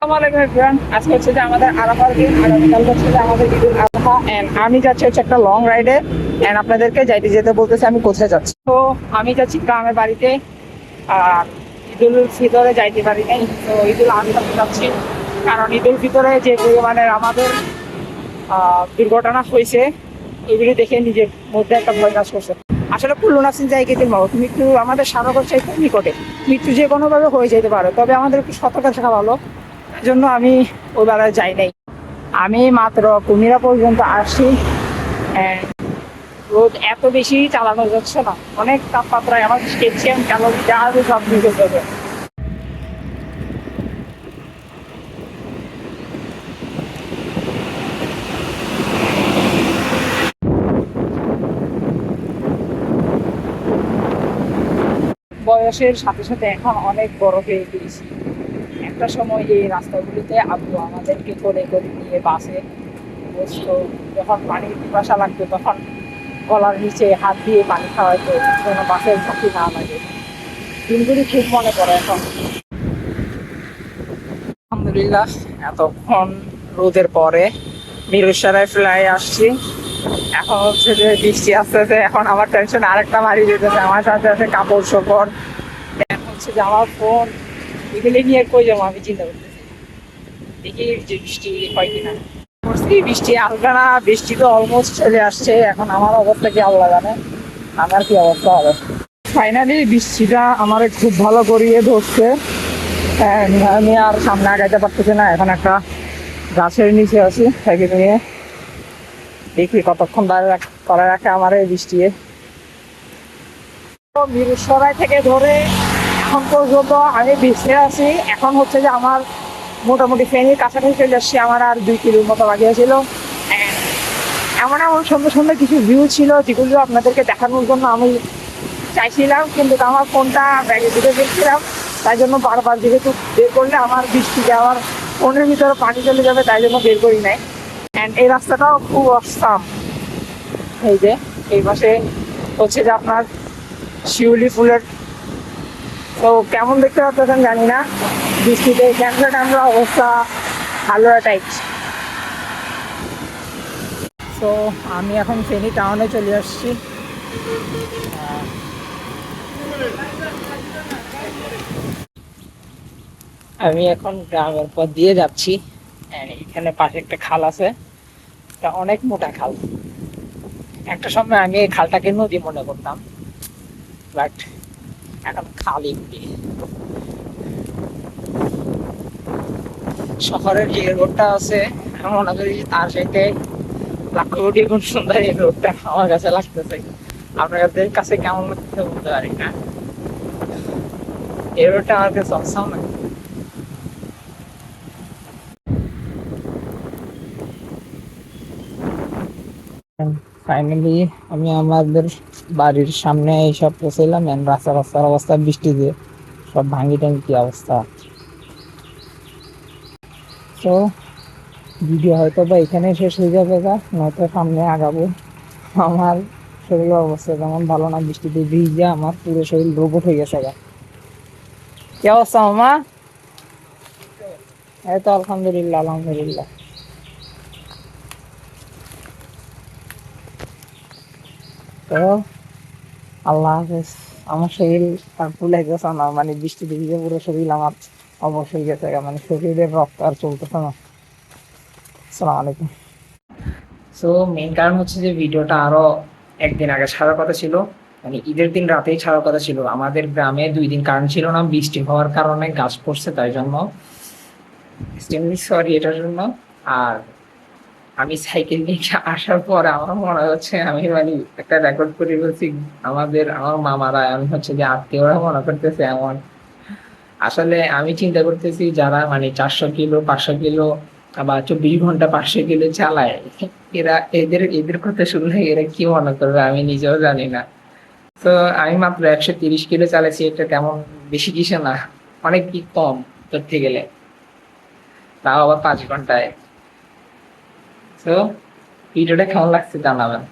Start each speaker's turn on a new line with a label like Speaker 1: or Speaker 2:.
Speaker 1: আসসালামু আলাইকুম এভরিওয়ান। আজকে হচ্ছে যে আমাদের আরাফার দিন, আগামীকাল হচ্ছে যে আমাদের ঈদুল আজহা এন্ড আমি যাচ্ছি হচ্ছে একটা লং রাইডে এন্ড আপনাদেরকে যাইতে যেতে বলতেছি আমি কোথায় যাচ্ছি। তো আমি যাচ্ছি গ্রামের বাড়িতে। আর ঈদুল ফিতরে যাইতে পারি নাই, তো ঈদুল আজহাতে যাচ্ছি। কারণ ঈদুল ফিতরে যে পরিমাণের আমাদের দুর্ঘটনা হয়েছে এগুলি দেখে নিজের মধ্যে একটা ভয় কাজ করছে। আসলে কুল্লু নাফসিন যায়গাতিল মউত, মৃত্যু আমাদের সারা চাইতে নিকটে। মৃত্যু যে কোনোভাবে হয়ে যেতে পারে, তবে আমাদের একটু সতর্ক থাকা ভালো। জন্য আমি ওই বেলায় যাই নাই। আমি মাত্র কুমিরা পর্যন্ত আসছি। রোদ এত বেশি চালানো যাচ্ছে না, অনেক তাপমাত্রায় আমার ক্যালসিয়াম ক্যালোরি যা আছে সব নিতে হবে। বয়সের সাথে সাথে এখন অনেক বড় হয়ে গিয়েছি। একটা সময় এই রাস্তাগুলিতে আব্বু আমাদেরকে করে করে নিয়ে বাসে বসতো। যখন পানির পিপাসা লাগতো তখন গলার নিচে হাত দিয়ে পানি খাওয়াইতো, যেন বাসের ঝাঁকি না লাগে। দিনগুলি খুব মনে পড়ে এখন। আলহামদুলিল্লাহ, এতক্ষণ রোদের পরে মিরসরাই ফ্লাই আসছি। এখন হচ্ছে যে বৃষ্টি আসতেছে, এখন আমার টেনশন আরেকটা মারি যেতেছে। আমার সাথে আছে কাপড় চোপড়, হচ্ছে যে আমার ফোন, এগুলি নিয়ে কই যাবো আমি চিন্তা করতেছি। দেখি যে বৃষ্টি হয় কিনা। বৃষ্টি আসবে না, বৃষ্টি তো অলমোস্ট চলে আসছে। এখন আমার অবস্থা কি আল্লাহ জানে আমার কি অবস্থা হবে। ফাইনালি বৃষ্টিটা আমার খুব ভালো করিয়ে ধরছে। আমি আর সামনে আগাইতে পারতেছি না। এখন একটা গাছের নিচে আছি সাইকেল নিয়ে, দেখি কতক্ষণ করে রাখে আমার এই বৃষ্টি। মিরসরাই থেকে ধরে এখন পর্যন্ত আমি বৃষ্টি আছি। এখন হচ্ছে যে আমার মোটামুটি ফেনীর কাছাকাছি চলে আসছি। আমার আর 2 কিলোর মতো লাগিয়েছিল। এমন এমন সুন্দর সুন্দর কিছু ভিউ ছিল যেগুলো আপনাদেরকে দেখানোর জন্য আমি চাইছিলাম, কিন্তু আমার ফোনটা ব্যাগে দিতে ফেলছিলাম। তাই জন্য বারবার যেহেতু বের করলে আমার বৃষ্টিতে আমার ফোনের ভিতরে পানি চলে যাবে, তাই জন্য বের করি নাই। অ্যান্ড এই রাস্তাটাও খুব অসাম। এই যে এই পাশে হচ্ছে যে আপনার শিউলি ফুলের, তো কেমন দেখতে পাচ্ছেন জানি না, বৃষ্টিতে ক্যামেরা ট্যামেরা অবস্থা ভালো টাইপ। তো আমি এখন ফেনী টাউনে চলে আসছি। আমি এখন গ্রামের পথ দিয়ে যাচ্ছি। এখানে পাশে একটা খাল আছে, এটা অনেক মোটা খাল। একটা সময় আমি এই খালটাকে নদী মনে করতাম, বাট এখন খালই বলি। শহরের যে রোডটা আছে আমি মনে করি তার সাথে লাখ কোটি গুণ সুন্দর এই রোডটা আমার কাছে লাগতেছে। আপনাদের কাছে কেমন লাগতেছে বলতে পারি না, এই রোডটা আমার কাছে অসাম লাগে। ফাইনালি আমি আমাদের বাড়ির সামনে এইসব পৌঁছলাম। রাস্তার অবস্থা বৃষ্টি দিয়ে সব ভাঙি টাঙ্গি কি অবস্থা। তো ভিডিও হয়তো বা এখানে শেষ হয়ে যাবে, নয়তো সামনে আগাবো। আমার শরীরের অবস্থা যেমন ভালো না, বৃষ্টিতে ভিজে আমার পুরো শরীর রোবট হয়ে গেছে গা। কি অবস্থা মামা? এই তো আলহামদুলিল্লাহ আলহামদুলিল্লাহ। তো আল্লাহ হাফেজ। আমার শরীর আর ফুলে গেছে না, মানে বৃষ্টিতে ভিজে পুরো শরীর আমার অবশ্যই গেছে গা, মানে শরীরের রক্ত আর চলতেছে না। আসসালামু আলাইকুম। সো মেইন কারণ হচ্ছে যে ভিডিওটা আরো একদিন আগে ছাড়ার কথা ছিল, মানে ঈদের দিন রাতেই ছাড়ার কথা ছিল। আমাদের গ্রামে 2 দিন কারেন্ট ছিল না, বৃষ্টি হওয়ার কারণে গাছ পড়ছে, তাই জন্য এক্সট্রিমলি সরি এটার জন্য। আর আমি সাইকেল নিয়ে আসার পর আমার মনে হচ্ছে আমি মানে একটা রেকর্ড করে বলছি। আমার মামারা আমি হচ্ছে যে আত্মীয়রা মনে করতেছে এমন। আসলে আমি চিন্তা করতেছি যারা মানে 400 কিলো 500 কিলো বা 24 ঘন্টা 500 কিলো চালায়, এরা এদের কথা শুনলে এরা কি মনে করবে আমি নিজেও জানি না। তো আমি মাত্র 130 কিলো চালাইছি, এটা তেমন বেশি কিছু না, অনেক কি কম ধরতে গেলে, তাও আবার 5 ঘন্টায়। তো ভিডিওটা কেমন লাগছে জানাবেন।